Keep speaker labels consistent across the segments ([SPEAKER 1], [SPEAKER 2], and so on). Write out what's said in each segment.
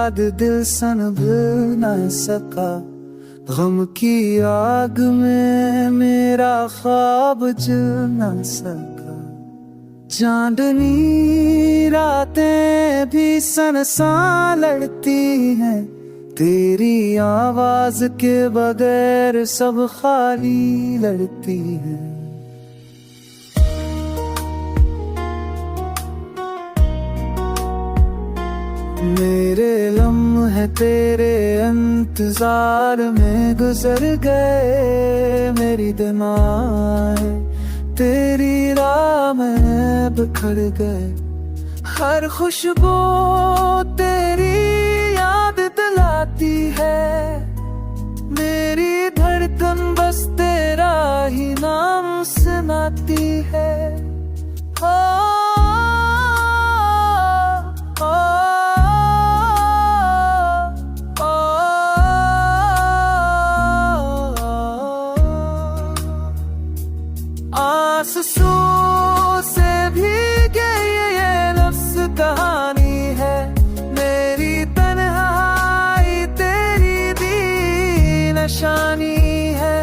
[SPEAKER 1] बाद दिल संभल न सका, गम की आग में मेरा ख्वाब जल न सका। चांदनी रातें भी सनसा लड़ती हैं, तेरी आवाज के बगैर सब खाली लड़ती है। मेरे लम्हे तेरे इंतजार में गुजर गए, मेरी दिमाग तेरी राह में बिखर गए। हर खुशबू तेरी याद दिलाती है, मेरी धड़कन बस तेरा ही नाम सुनाती है। आंसू से भीगे ये लफ्ज़ कहानी है, मेरी तन्हाई तेरी दी निशानी है।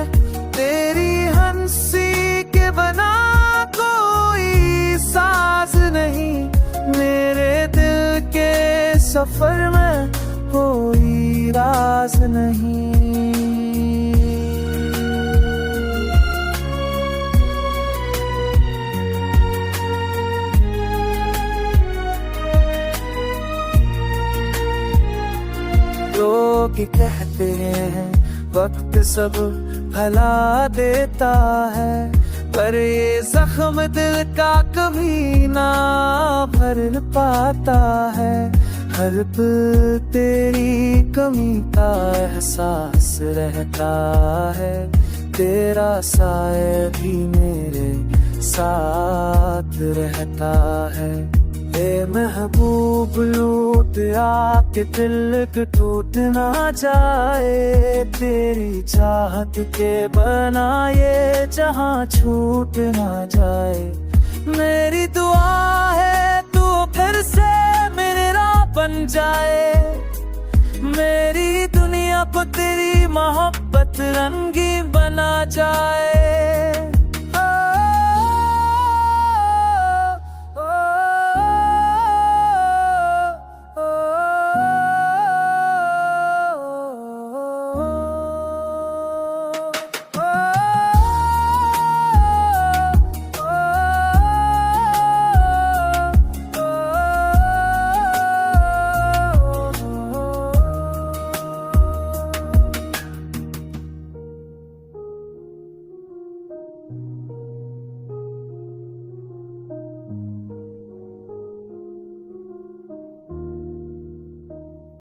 [SPEAKER 1] तेरी हंसी के बना कोई साज नहीं, मेरे दिल के सफर में कोई राज नहीं। लोग कहते हैं वक्त सब भला देता है, पर ये जख्म दिल का कभी ना भर पाता है। हर पल तेरी कमी का एहसास रहता है, तेरा साए भी मेरे साथ रहता है। ए महबूब लूट आके दिल टूट ना जाए, तेरी चाहत के बनाए जहां छूट ना जाए। मेरी दुआ है तू फिर से मेरा बन जाए, मेरी दुनिया को तेरी मोहब्बत रंगी बना जाए।